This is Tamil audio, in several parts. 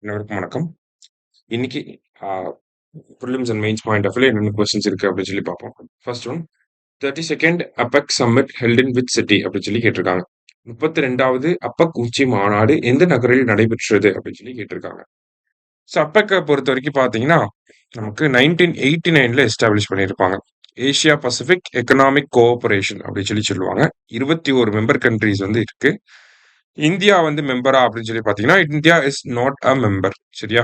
அனைவருக்கும் வணக்கம். இன்னைக்கு prelims and mains point of வியூல என்னென்ன கொஸ்டின்ஸ் இருக்கு அப்படின்னு சொல்லி பார்ப்போம். First one 32nd APEC summit held in which city அப்படின்னு சொல்லி கேட்டிருக்காங்க. 32வது அபெக் உச்சி மாநாடு எந்த நகரில் நடைபெற்றது அப்படின்னு சொல்லி கேட்டிருக்காங்க. ஸோ அபெக்கை பொறுத்த வரைக்கும் பார்த்தீங்கன்னா நமக்கு 1989ல எஸ்டாப்ளிஷ் பண்ணியிருப்பாங்க. ஏசியா பசிபிக் எக்கனாமிக் கோஆபரேஷன் அப்படின்னு சொல்லி சொல்லுவாங்க. 21 மெம்பர் கண்ட்ரீஸ் வந்து இருக்கு. இந்தியா வந்து மெம்பரா அப்படின்னு சொல்லி பார்த்தீங்கன்னா India is not a member. சரியா?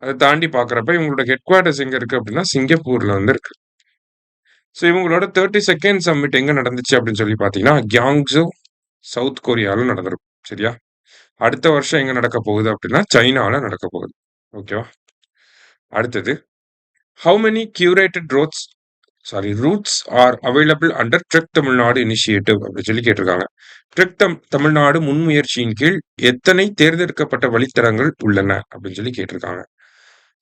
அதை தாண்டி பார்க்குறப்ப இவங்களோட ஹெட் குவார்ட்டர்ஸ் எங்க இருக்கு அப்படின்னா சிங்கப்பூர்ல வந்து இருக்கு. ஸோ இவங்களோட 32nd சம்மிட் எங்க நடந்துச்சு அப்படின்னு சொல்லி பார்த்தீங்கன்னா கியாங்ஸோ சவுத் கொரியால நடந்திருக்கும். சரியா? அடுத்த வருஷம் எங்க நடக்க போகுது அப்படின்னா சைனால நடக்க போகுது. ஓகேவா? அடுத்தது how many curated roots are available under trek Tamil Nadu initiative அப்படின்னு சொல்லி கேட்டிருக்காங்க. ட்ரெக் தமிழ்நாடு முன்முயற்சியின் கீழ் எத்தனை தேர்ந்தெடுக்கப்பட்ட வழித்தடங்கள் உள்ளன அப்படின்னு சொல்லி கேட்டிருக்காங்க.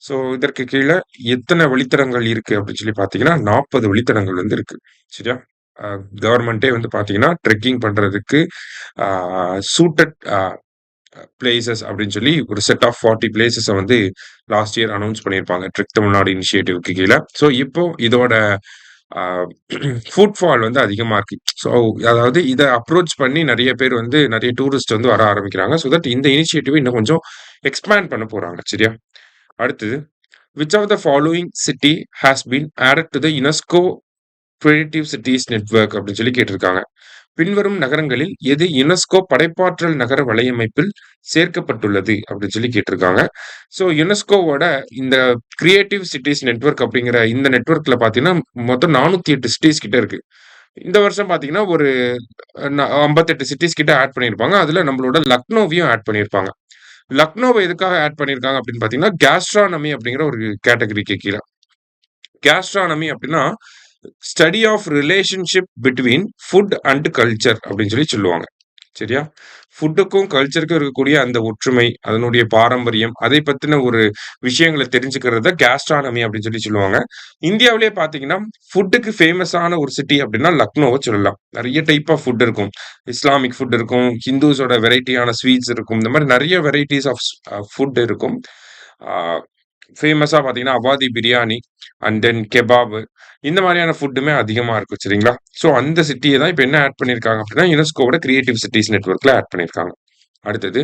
ஸோ இதற்கு கீழ எத்தனை வழித்தடங்கள் இருக்கு அப்படின்னு சொல்லி பார்த்தீங்கன்னா 40 வழித்தடங்கள் வந்து இருக்கு. சரியா? கவர்மெண்ட்டே வந்து பார்த்தீங்கன்னா ட்ரெக்கிங் பண்றதுக்கு சூட்டட் பிளேசஸ் அப்படின்னு சொல்லி ஒரு செட் ஆஃப் 40 பிளேசஸ வந்து லாஸ்ட் இயர் அனௌன்ஸ் பண்ணியிருப்பாங்க ட்ரெக் தமிழ்நாடு இனிஷியேட்டிவ்க்கு கீழ. ஸோ இப்போ இதோட ஃபுட்ஃபால் வந்து அதிகமா இருக்கு. ஸோ அதாவது இத அப்ரோச் பண்ணி நெறைய பேர் வந்து நெறைய டூரிஸ்ட் வந்து வர ஆரம்பிக்கிறாங்க. ஸோ தட் இந்த இனிஷியேட்டிவ் இன்னும் கொஞ்சம் எக்ஸ்பேண்ட் பண்ண போறாங்க. சரியா? அடுத்தது which of the following city has been added to the UNESCO creative cities network அப்படின்னு சொல்லி கேட்டிருக்காங்க. பின்வரும் நகரங்களில் எது யுனெஸ்கோ படைப்பாற்றல் நகர வலையமைப்பில் சேர்க்கப்பட்டுள்ளது அப்படின்னு சொல்லி கேட்டிருக்காங்க. ஸோ யுனெஸ்கோவோட இந்த கிரியேட்டிவ் சிட்டிஸ் நெட்வொர்க் அப்படிங்கிற இந்த நெட்வொர்க்ல பார்த்தீங்கன்னா மொத்தம் 408 சிட்டிஸ் கிட்ட இருக்கு. இந்த வருஷம் பார்த்தீங்கன்னா ஒரு 58 சிட்டிஸ் கிட்ட ஆட் பண்ணியிருப்பாங்க. அதுல நம்மளோட லக்னோவையும் ஆட் பண்ணியிருப்பாங்க. லக்னோவை எதுக்காக ஆட் பண்ணியிருக்காங்க அப்படின்னு பார்த்தீங்கன்னா கேஸ்ட்ரானமி அப்படிங்கிற ஒரு கேட்டகரிக்கு கீழே. கேஸ்ட்ரானமி அப்படின்னா study of relationship between food and culture அப்படின்னு சொல்லி சொல்லுவாங்க. சரியா? ஃபுட்டுக்கும் கல்ச்சருக்கும் இருக்கக்கூடிய அந்த ஒற்றுமை, அதனுடைய பாரம்பரியம், அதை பத்தின ஒரு விஷயங்களை தெரிஞ்சுக்கிறத கேஸ்ட்ரானமி அப்படின்னு சொல்லி சொல்லுவாங்க. இந்தியாவிலேயே பார்த்தீங்கன்னா ஃபுட்டுக்கு ஃபேமஸான ஒரு சிட்டி அப்படின்னா லக்னோவை சொல்லலாம். நிறைய டைப் ஆஃப் ஃபுட் இருக்கும். இஸ்லாமிக் ஃபுட் இருக்கும், ஹிந்துஸோட வெரைட்டியான ஸ்வீட்ஸ் இருக்கும். இந்த மாதிரி நிறைய வெரைட்டிஸ் ஆஃப் ஃபுட் இருக்கும். ஃபேமஸா பார்த்தீங்கன்னா அவாதி பிரியாணி அண்ட் தென் கெபாப் இந்த மாதிரியான ஃபுட்டுமே அதிகமா இருக்கும். சரிங்களா? ஸோ அந்த சிட்டியை தான் இப்போ என்ன ஆட் பண்ணியிருக்காங்க அப்படின்னா யுனெஸ்கோவோட கிரியேட்டிவ் சிட்டிஸ் நெட்வொர்க்ல ஆட் பண்ணியிருக்காங்க. அடுத்தது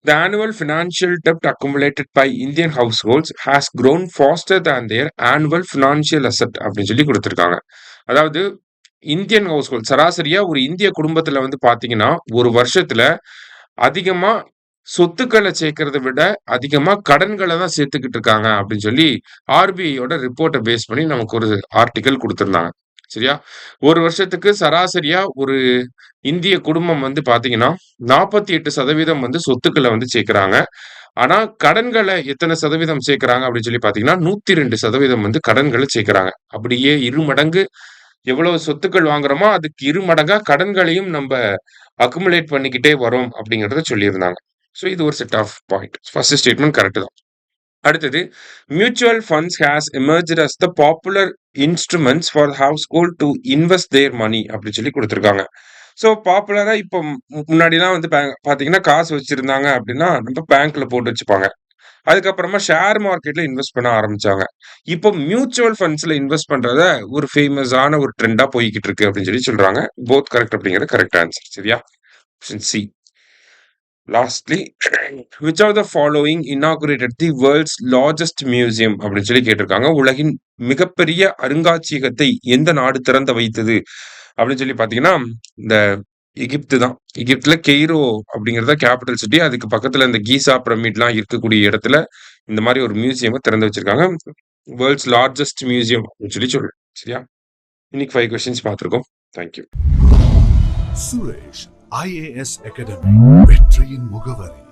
the annual financial debt accumulated by Indian households has grown faster than their annual financial asset அப்படின்னு சொல்லி கொடுத்திருக்காங்க. அதாவது இந்தியன் ஹவுஸ்ஹோல்ட் சராசரியா ஒரு இந்திய குடும்பத்துல வந்து பாத்தீங்கன்னா ஒரு வருஷத்துல அதிகமா சொத்துக்களை சேர்க்கறத விட அதிகமா கடன்களை தான் சேர்த்துக்கிட்டு இருக்காங்க அப்படின்னு சொல்லி ஆர்பிஐயோட ரிப்போர்ட்டை பேஸ் பண்ணி நமக்கு ஒரு ஆர்டிக்கல் கொடுத்திருந்தாங்க. சரியா? ஒரு வருஷத்துக்கு சராசரியா ஒரு இந்திய குடும்பம் வந்து பாத்தீங்கன்னா 48% வந்து சொத்துக்களை வந்து சேர்க்கிறாங்க. ஆனா கடன்களை எத்தனை சதவீதம் சேர்க்கிறாங்க அப்படின்னு சொல்லி பாத்தீங்கன்னா 102% வந்து கடன்களை சேர்க்கிறாங்க. அப்படியே 2 மடங்கு எவ்வளவு சொத்துக்கள் வாங்குறோமோ அதுக்கு 2 மடங்கா கடன்களையும் நம்ம அக்குமுலேட் பண்ணிக்கிட்டே வரோம் அப்படிங்கறத சொல்லியிருந்தாங்க. ஸோ இது ஒரு set of point. First statement correct தான். அடுத்தது mutual funds has emerged as the popular instruments for household to invest their money அப்படின்னு சொல்லி கொடுத்துருக்காங்க. ஸோ பாப்புலரா இப்போ முன்னாடிலாம் வந்து பாத்தீங்கன்னா காசு வச்சிருந்தாங்க அப்படின்னா நம்ம பேங்க்ல போட்டு வச்சுப்பாங்க. அதுக்கப்புறமா ஷேர் மார்க்கெட்ல இன்வெஸ்ட் பண்ண ஆரம்பிச்சாங்க. இப்போ மியூச்சுவல் ஃபண்ட்ஸ்ல இன்வெஸ்ட் பண்றத ஒரு ஃபேமஸான ஒரு ட்ரெண்டா போய்கிட்டு இருக்கு அப்படின்னு சொல்லி சொல்றாங்க. போத் கரெக்ட் அப்படிங்கிற கரெக்ட் ஆன்சர். சரியா? Option C. Lastly which of the following inaugurated the world's largest museum அப்படின்னு சொல்லி கேட்டிருக்காங்க. உலகின் மிகப்பெரிய அருங்காட்சியகத்தை எந்த நாடு திறந்து வைத்தது அப்படின்னு சொல்லி பாத்தீங்கன்னா இந்த எகிப்து தான். எகிப்துல கெய்ரோ அப்படிங்கறத கேபிட்டல் சிட்டி. அதுக்கு பக்கத்துல இந்த கீசா பிரமிட்லாம் இருக்கக்கூடிய இடத்துல இந்த மாதிரி ஒரு மியூசியம் திறந்து வச்சிருக்காங்க. வேர்ல்ட்ஸ் லார்ஜஸ்ட் மியூசியம் அப்படின்னு சொல்லி சொல்றேன். சரியா? இன்னைக்கு 5 கொஸ்டின்ஸ் பார்த்திருக்கோம். தேங்க்யூ. சுரேஷ் IAS அகாடமி வெற்றியின் முகவரி.